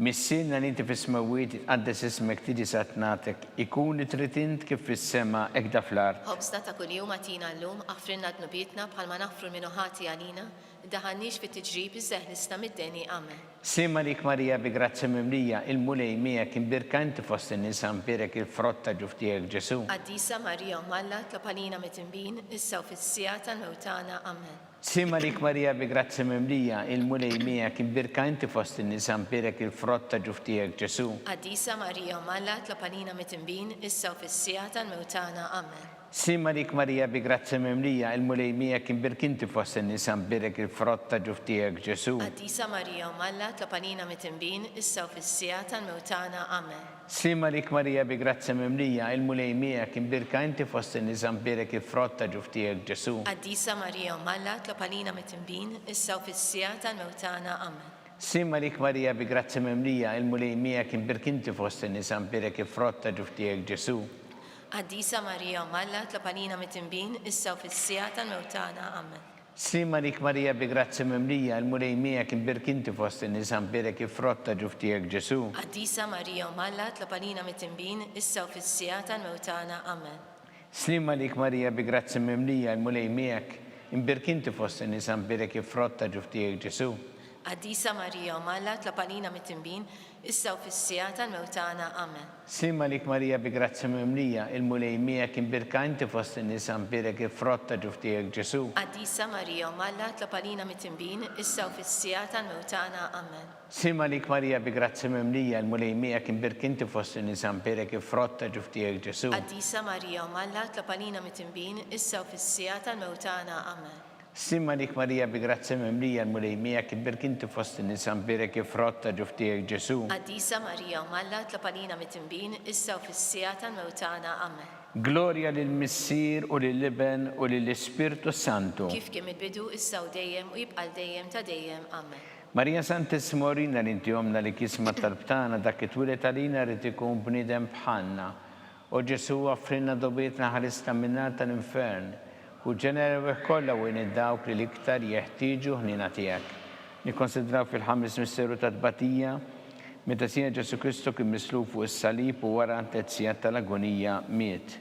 S2: Missierna li inti fis-smawiet jitqaddes ismek tiġi satnatek ikun li trid int kif fis-sema hekk da fl-art.
S3: Ħobsna ta' kuljum għatina llum għafrinna d-nubitna bħalma nafru l-minuħati għalina, id-daħannix fit-tiġrib iżda ħlisna mid-deni. Amen.
S2: Sima lik Marija bi grazzi mimlija il-mulej miegħek imbirk inti fost in-nisa mbirek il-frott ta' ġuftijek Ġesu.
S3: Qaddisa Marija Malla tlopalina mit-tinbin issa u fis-sija tal-mewtana. Amen.
S2: Sima lik Marija bi grazzi mimlija il-mulej miegħek imbirk inti fost in-nisa mbirek il-frott ta' ġuftijek Ġesu.
S3: Qaddisa Marija Malla tlopalina mit-tinbin issa u fis-sija tal-mewtana. Amen.
S2: Sima lik Marija bi grazzi mimlija il-mulej miegħek imbirk inti fost in-nisa mbirek il-frott ta' ġuftijek Ġesu.
S3: Qaddisa Marija Malla tlopalina mit-tinbin issa u fis-sija tal-mewtana. Amen.
S2: Sima lik Marija bi grazzi mimlija il-mulej miegħek imbirk inti fost in-nisa mbirek il-frott ta' ġuftijek Ġesu.
S3: Qaddisa Marija Malla tlopalina mit-tinbin issa u fis-sija tal-mewtana. Amen.
S2: Sima lik Marija bi grazzi memlija il-mulej miegħek imbirk inti fost in-nisa mbirek il-frott ta' ġuftijek Ġesu.
S3: Għaddisa Marija Malla tlapanina mit-timbin issa u fis-sija tal-mewtana. Amen.
S2: Sima lik Marija bi grazzi memlija il-mulej miegħek imbirk inti fost in-nisa mbirek il-frott ta' ġuftijek Ġesu.
S3: Għaddisa Marija Malla tlapanina mit-timbin issa u fis-sija tal-mewtana. Amen.
S2: Sima lik Marija bi grazzi memlija il-mulej miegħek imbirk inti fost in-nisa mbirek il-frott ta' ġuftijek Ġesu.
S3: Għaddisa Marija Malla tlapanina mit-timbin issa u fis-sija tal-mewtana. Amen.
S2: Sima lik Marija bi grazzi memlija il-mulej miegħek imbirka inti fost in-nisa mbirek il-frott ta' ġuftijek Ġesu.
S3: Għaddisa Marija Malla tlapanina mit-timbin issa u fis-sija tal-mewtana. Amen.
S2: Sima lik Marija bi grazzi memlija il-mulej miegħek imbirk inti fost in-nisa mbirek il-frott ta' ġuftijek Ġesu.
S3: Għaddisa Marija Malla tlapanina mit-timbin issa u fis-sija tal-mewtana. Amen.
S2: Sima lik Marija bi grazzi memlija il-mulej miegħek imbirk inti fost in-nisa mbirek il-frott ta' ġuftijek Ġesu.
S3: Għaddisa Marija Malla tlapanina mit-timbin issa u fis-sija tal-mewtana. Amen.
S2: Gloria lill-Missier u lill-Iben u lill-Ispirtu Santu.
S3: Kif kien il-bidu issa u dejjem u jibqa' dejjem ta' dejjem. Amen.
S2: Marija Santissima Orina li inti omna li kisma tal-btana dak it-twilet għalina rrid ikun bniedem bħalna. U Ġesu offrinna dobietna ħarista minnar tal-infern u ġenerew kollha wejn id-dawk li l-iktar jeħtieġu ħnina tiegħek. Nikkonsidraw fil-ħames misteru ta' tbatija meta Sija Ġesu Kristu kien mislub fuq is-salib u wara t-tezzija tal-agonija miet.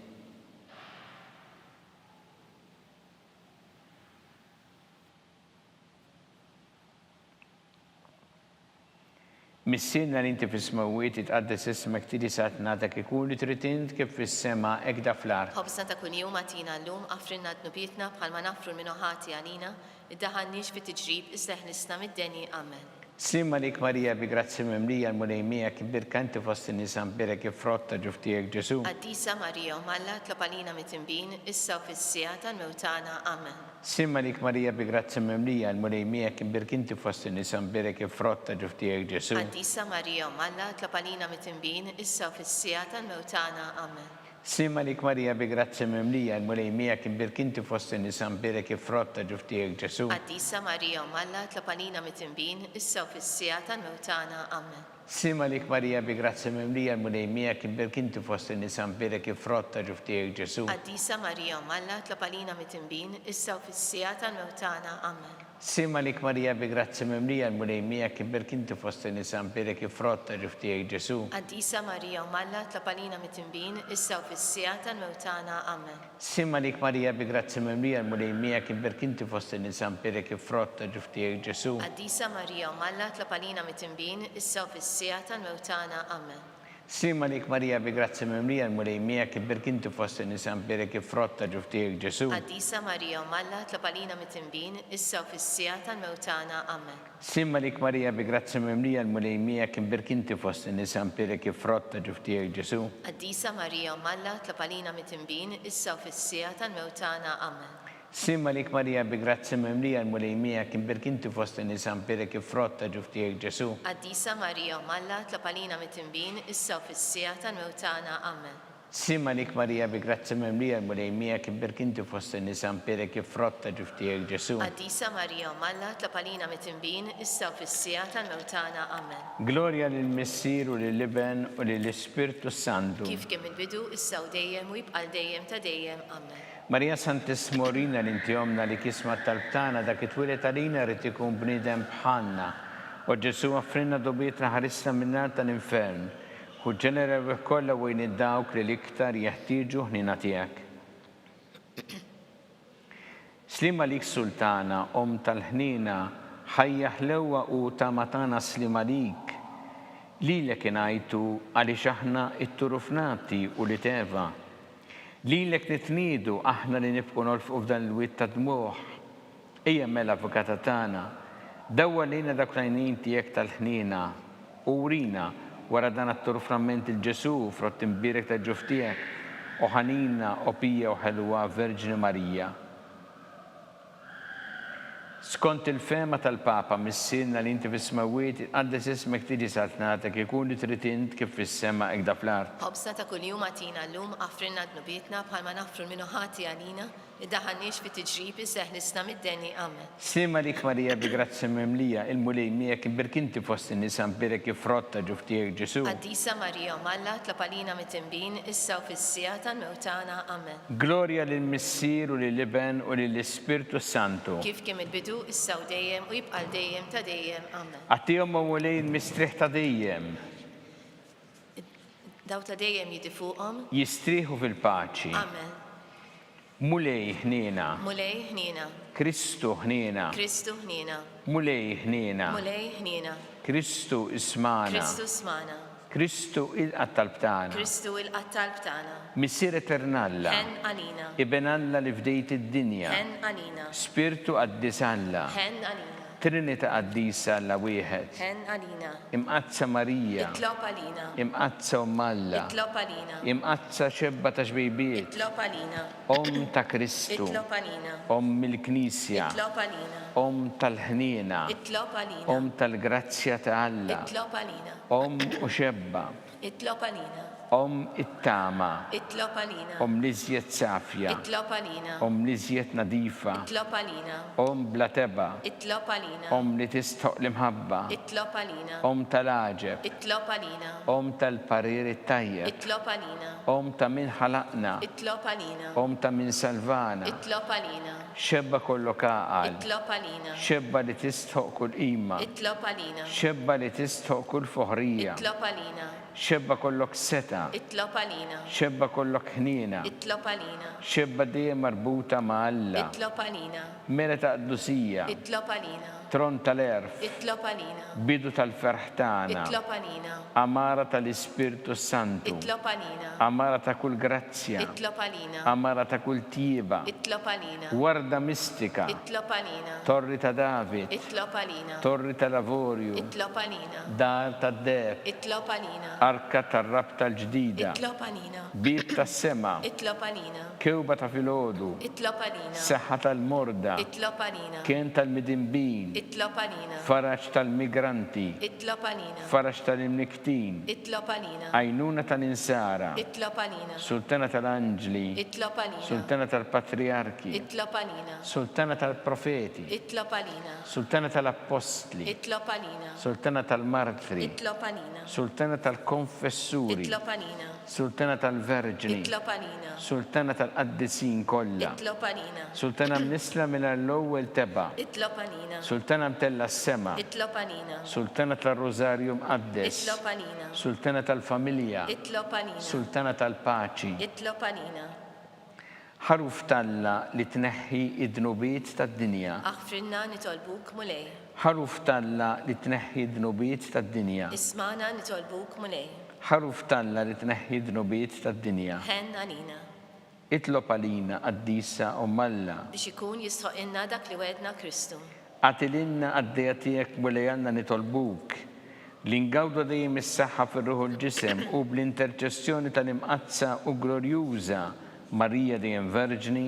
S2: Missirna li inti fis-smawiet itqaddes ismek tiri satnatek ikun li trid int kif fis-sema hekk da fl-art.
S3: Ħobsna ta' kuljum għatina llum affrinna dnubietna bħalma nafru l-minuħati għalina, iddaħalniex fit-tiġrib iżda ħlisna mid-deni. Amen.
S2: Sima lik Marija bi grazzi memlija l-mulej miegħek imbirka inti fost in-nisa mbirek il-frott ta' ġuftijek Ġesu.
S3: Għaddisa Marija Malla tlapanina mit-timbin issa u fis-sija tal-mewtana. Amen.
S2: Sima lik Marija bi grazzi memlija l-mulej miegħek imbirk inti fost in-nisa mbirek il-frott ta' ġuftijek Ġesu.
S3: Għaddisa Marija Malla tlapanina mit-timbin issa u fis-sija tal-mewtana. Amen.
S2: Sima lik Marija bi grazzi memlija l-mulej miegħek imbirk inti fost in-nisa mbirek il-frott ta' ġuftijek Ġesu.
S3: Għaddisa Marija Malla tlapanina mit-timbin issa u fis-sija tal-mewtana. Amen.
S2: Sima lik Marija bi grazzi memlija l-mulej miegħek imbirk inti fost in-nisa mbirek il-frott ta' ġuftijek Ġesu.
S3: Għaddisa Marija Malla tlapanina mit-timbin issa u fis-sija tal-mewtana. Amen.
S2: Sima lik Marija bi grazzi memlija l-mulej miegħek imbirk inti fost in-nisa mbirek il-frott ta' ġuftijek Ġesu.
S3: Għaddisa Marija Malla tlapanina mit-timbin issa u fis-sija tal-mewtana. Amen.
S2: Sima lik Marija bi grazzi memlija l-mulej miegħek imbirk inti fost in-nisa mbirek il-frott ta' ġuftijek Ġesu.
S3: Għaddisa Marija Malla tlapanina mit-timbin issa u fis-sija tal-mewtana. Amen.
S2: Sima lik Marija bi grazzi memlija l-mulej miegħek imbirk inti fost in-nisa mbirek il-frott ta' ġuftijek Ġesu.
S3: Għaddisa Marija Malla tlapanina mit-timbin issa u fis-sija tal-mewtana. Amen.
S2: Sima lik Marija bi grazzi memlija l-mulej miegħek imbirk inti fost in-nisa mbirek il-frott ta' ġuftijek Ġesu.
S3: Għaddisa Marija Malla tlapanina mit-timbin issa u fis-sija tal-mewtana. Amen.
S2: Sima lik Marija bi grazzi memlija l-mulej miegħek imbirk inti fost in-nisa mbirek il-frott ta' ġuftijek Ġesu.
S3: Għaddisa Marija Malla tlapanina mit-timbin issa u fis-sija tal-mewtana. Amen.
S2: Sima lik Marija bi grazzi memlija l-mulej miegħek imbirk inti fost in-nisa mbirek il-frott ta' ġuftijek Ġesu.
S3: Għaddisa Marija Malla tlapanina mit-timbin issa u fis-sija tal-mewtana. Amen.
S2: Gloria lill-Missier u lill-Iben u lill-Ispirtu Santu.
S3: Kif kien il-bidu issa u dejjem u jibqa' dejjem ta' dejjem. Amen.
S2: Marija Santissima Orina li inti omna li kisma tal-btana dak it-twilet għalina rrid ikun bniedem bħalna. U Ġesu offrinna dobietna ħarista minnar tal-infern u ġenerew kollha wejn id-dawk li l-iktar jeħtieġu ħnina tiegħek. Slima lik Sultana, om tal-ħnina, ħajja ħlewwa u ta' matana slima lik. Lilek ingħajtu għaliex aħna it-turufnati u li teva. Lilek nitniedu aħna li nibqu nolfqu f'dan il-witt ta' dmuħ. Ejja mela avukata tagħna, dawwa lejna dak l-għajnejn tiegħek tal-ħnina u urina wara dan at-turframent il-Ġesu frott imbirek ta' ġuftijek u ħanina u pija u ħelwa Verġini Marija. Skont il-fema tal-Papa missirna li inti fis-smawiet għaddes ismek tiġi satnatek ikun li trid int kif fis-sema hekk da fl-art.
S3: Ħobsna ta' kuljum għatina llum affrinna dnubietna bħalma nafru l-minuħati għalina, Iddaħħalniex fi tiġrib isseħlisna mid-deni amen.
S2: Sima lik Marija bi grazzi mimlija, il-mulej miegħek birkinti fost in-nisa mbirek jifrotta ġuftijek Ġesu.
S3: Qaddisa Marija Malla tlapalina mit-timbin issa u fis-sija tal-mewtana amen.
S2: Gloria lill-Missier u lill-Iben u lill-Ispirtu Santu.
S3: Kif kemm il-bidu issa u dejjem u jibqa' dejjem ta' dejjem amen.
S2: Għattijom ma mulej mistriħ ta' dejjem,
S3: Daw ta' dejjem jidi fuqhom
S2: jistriħu fil-paċi.
S3: amen.
S2: Mulej ħnina,
S3: Mulej ħnina,
S2: Kristu ħnina,
S3: Kristu ħnina,
S2: mulej ħnina,
S3: mulej ħnina,
S2: Kristu ismana,
S3: Kristu smana,
S2: Kristu il-qattalbtana,
S3: Kristu il-qattal btana,
S2: Missier Eternalla,
S3: ħen għalina,
S2: Iben Alla li fdejt id-dinja,
S3: ħen għalina,
S2: Spiritu Qaddisalla,
S3: ħen għalina,
S2: Trinita Qaddisa Alla wieħed,
S3: ħen għalina,
S2: imqazza Marija,
S3: itlop għalina,
S2: imqazza Ummalla,
S3: itlop għalina,
S2: imqazza xebba ta' xbejbiet,
S3: itlop għalina,
S2: Om ta' Kristu,
S3: itlop għalina,
S2: Om mill-Knisja,
S3: itlop għalina,
S2: Om tal-ħnina,
S3: itlop għalina,
S2: Om tal-grazzja ta' Alla,
S3: itlop għalina,
S2: Om u xebba,
S3: itlop għalina,
S2: Om it-tama,
S3: itlop għalina,
S2: Om liżjed safja,
S3: itlop għalina,
S2: Om liżjed nadifa,
S3: itlop għalina,
S2: Om bla teba,
S3: itlop għalina,
S2: Om li tistħoq l-imħabba,
S3: itlop għalina,
S2: Om tal-aġeb,
S3: itlop għalina,
S2: Om tal-parir it-tajjeb,
S3: itlop għalina,
S2: Om ta' min ħalaqna,
S3: itlop għalina,
S2: Om ta' min salvana,
S3: itlop għalina,
S2: xebba kollu kaqal,
S3: itlop għalina,
S2: xebba li tistħoq kull ima,
S3: itlop għalina,
S2: xebba li tistħoq kull foħrija,
S3: itlop għalina,
S2: xebba kollok seta,
S3: itlop għalina,
S2: xebba kollok ħnina,
S3: itlop għalina,
S2: xebba dejjem marbuta ma' Alla,
S3: itlop għalina,
S2: mela ta' qdusija,
S3: itlop għalina,
S2: tron tal-erf,
S3: itlop għalina,
S2: bidu tal-ferħ tagħna,
S3: itlop għalina,
S2: amara tal-Ispirtu Santu,
S3: itlop għalina,
S2: amara ta' kull grazzja,
S3: itlop għalina,
S2: amara ta' kull tieba,
S3: itlop għalina,
S2: warda mistika,
S3: itlop għalina,
S2: torri ta' David,
S3: itlop għalina,
S2: torri ta' Lavorju,
S3: itlop għalina,
S2: dar ta' Deb,
S3: itlop għalina,
S2: arka tar-rab tal-ġdida,
S3: itlop għalina,
S2: bib tas-sema,
S3: itlop għalina,
S2: kewba ta' filgħodu,
S3: itlop għalina,
S2: seħħa tal-morda,
S3: itlop għalina,
S2: kien tal-midinbin,
S3: itlop għalina,
S2: faraġ tal-migranti,
S3: itlop għalina,
S2: faraġ tal-imniktin,
S3: itlop għalina,
S2: għajnuna tal-insara,
S3: itlop għalina,
S2: sultana tal-anġli,
S3: itlop għalina,
S2: sultana tal-patriarki,
S3: itlop għalina,
S2: sultana tal-profeti,
S3: itlop għalina,
S2: sultana tal-apostli,
S3: itlop għalina,
S2: sultana tal-martri,
S3: itlop għalina,
S2: sultana tal-konfessuri,
S3: itlop għalina,
S2: sultana tal-verġni,
S3: itlop għalina,
S2: sultana tal-qaddisin kollha,
S3: itlop għalina,
S2: sultana mnisla minn l-ewwel teba,
S3: itlop għalina,
S2: sultana mtella s-sema,
S3: itlop għalina,
S2: sultana tal-Rożarju mqaddes,
S3: itlop għalina,
S2: sultana tal-familja,
S3: itlop għalina,
S2: sultana tal-paċi,
S3: itlop għalina,
S2: ħaruf talla li tneħħi id-dnubiet tad-dinja,
S3: aħfrinna nitolbuk mulej,
S2: ħaruf talla li tneħħi id-dnubiet tad-dinja,
S3: ismana nitolbuk mulej,
S2: ħaruf talla li tneħħi id-dnubiet tad-dinja,
S3: ħen għalina,
S2: itlob għalina qaddisa Ummalla,
S3: biex ikun jistħoq inna dak li wedna Kristu.
S2: għatilinna għaddejja tiegħek mulejjanna nitolbuk, li ngawdu dejjem is-saħħa fir-ruħu l-ġisem u bl-interċessjoni tal-imqazza u glorjuża Marija dejjem Verġni,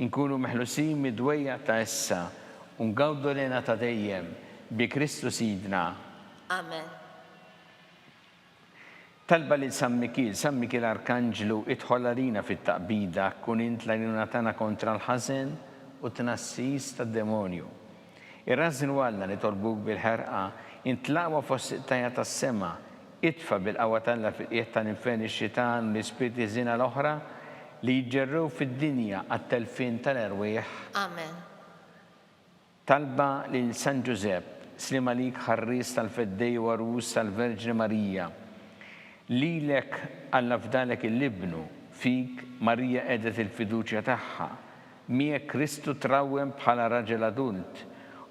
S2: inkunu meħlusin mid-dwejja ta' issa u ngawdu lena ta' dejjem bi Kristu Sidna.
S3: Amen.
S2: Talba li San Mikil Arkanġlu idħol għalina fit-taqbida kun int l-għajnuna tagħna kontra l-ħażen u tnassis tad-demonju. Ir-rażin għalla li tolbuk bil-ħerqa intlaqwa fost tajja tas-sema, itfa bil-qawwa talla fil-qiegħ tal-infern ix-xitan u l-ispirti żina l-oħra li jġerrew fid-dinja għat-telfin tal-erwieħ.
S3: Amen.
S2: Talba lil San Giuseppe, slima lik ħarris tal-feddej u arus tal-Verġni Marija, lilek għalla fdalek il-libnu, fik Marija edet il-fiduċja tagħha, miegħek Kristu trawwem bħala raġel adult,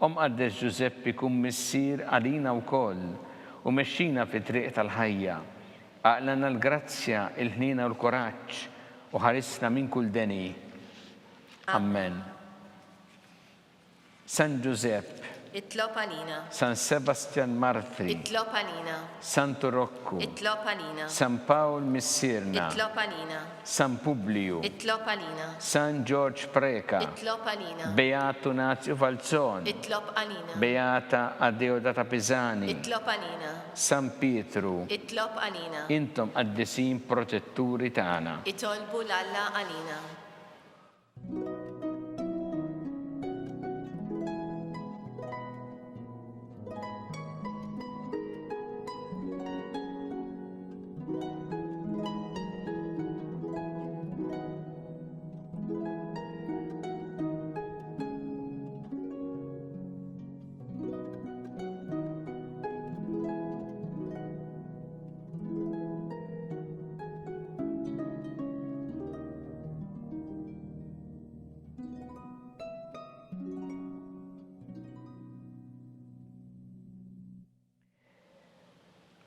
S2: qaddes Giuseppe kun missier għalina wkoll u mexxina fi triq tal-ħajja, għaqlana l-grazzja, il-ħnina u l-kuraġġ u ħarisna minn kull deni. Amen. San Giuseppe,
S3: Itlob għalina,
S2: San Sebastian Martri,
S3: itlob għalina,
S2: Santo Rocco,
S3: itlob għalina,
S2: San Paul Missirna,
S3: itlob għalina,
S2: San Publio,
S3: itlob għalina,
S2: San George Preka,
S3: itlob għalina,
S2: Beato Nazio Falzon,
S3: itlob għalina,
S2: Beata Adeodata Pisani,
S3: itlob għalina,
S2: San Pietru,
S3: itlob għalina,
S2: intom għaddisin protetturi tagħna.
S3: itolbu l-Alla għalina.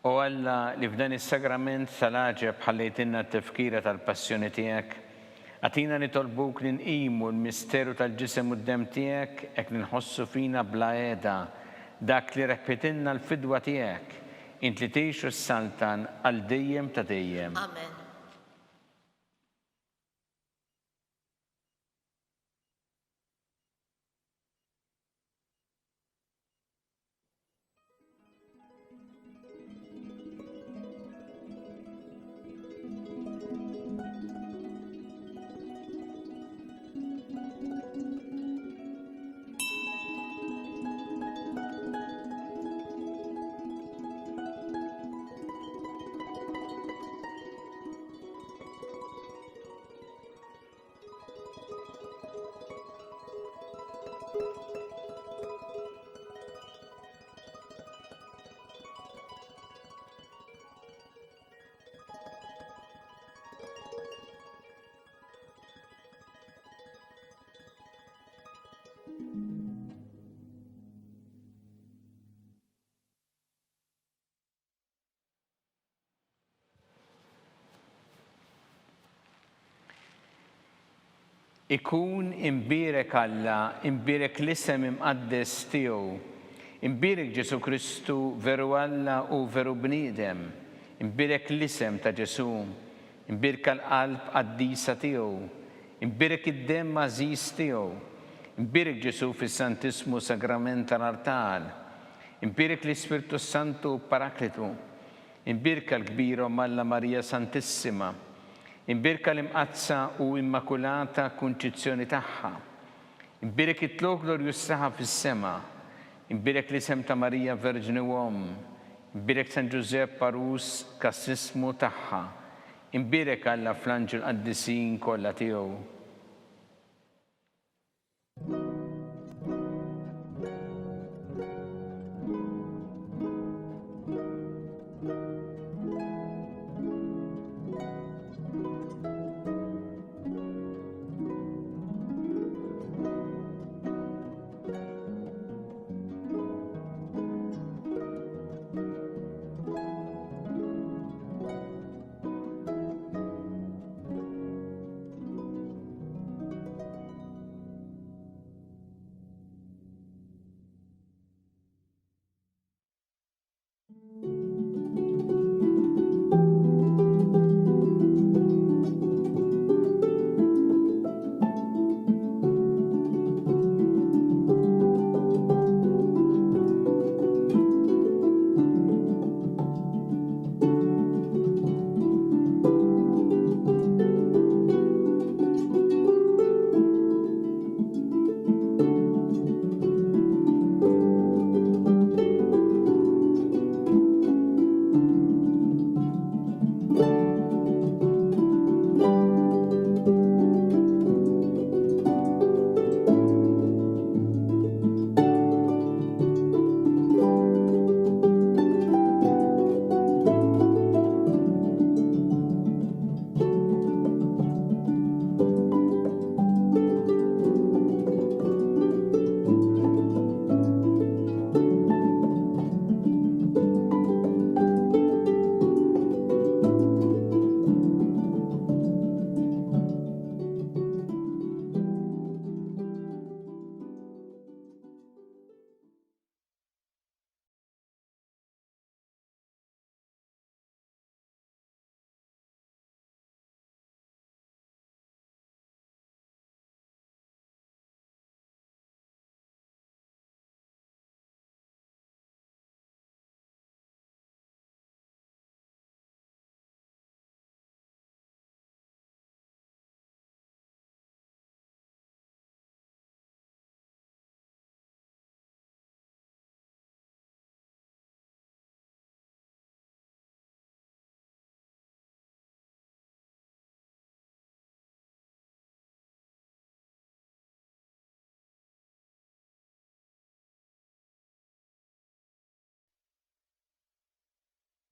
S2: U Alla li f'dan is-sagrament tal-aġeb ħallejtinna t-tifkira tal-passjoni tiegħek, għatina nitolbuk li nqimu l-misteru tal-ġisem u d-dem tiegħek hekk li nħossu fina bla qiegħda dak li repetinna l-fidwa tiegħek, int li tgħixu s-saltan għal dejjem ta' dejjem.
S3: Amen.
S2: Ikun imbirek Alla, imbirek l-isem imqaddes tiegħu, imbirek Ġesu Kristu veru Alla u veru bniedem, imbirek l-isem ta' Ġesu, imbirek l-qalb qaddisa tiegħu, imbirek id-dem għażiż tiegħu, imbirek Ġesu fis-Santismu Sagrament tal-Artal, imbirek l-Ispirtu Santu Paraklitu, imbirek l-kbira Alla Marija Santissima, imbirka l-imqazza u immakulata kunċizzjoni tagħha. Imbirek it-tlok glorjus tagħha fis-sema. Imbirek l-isem ta' Marija Verġni Uomm. Imbirek San Giuseppe Parus kassismu tagħha. Imbirek Alla fl-anġel qaddisin kollha tiegħu.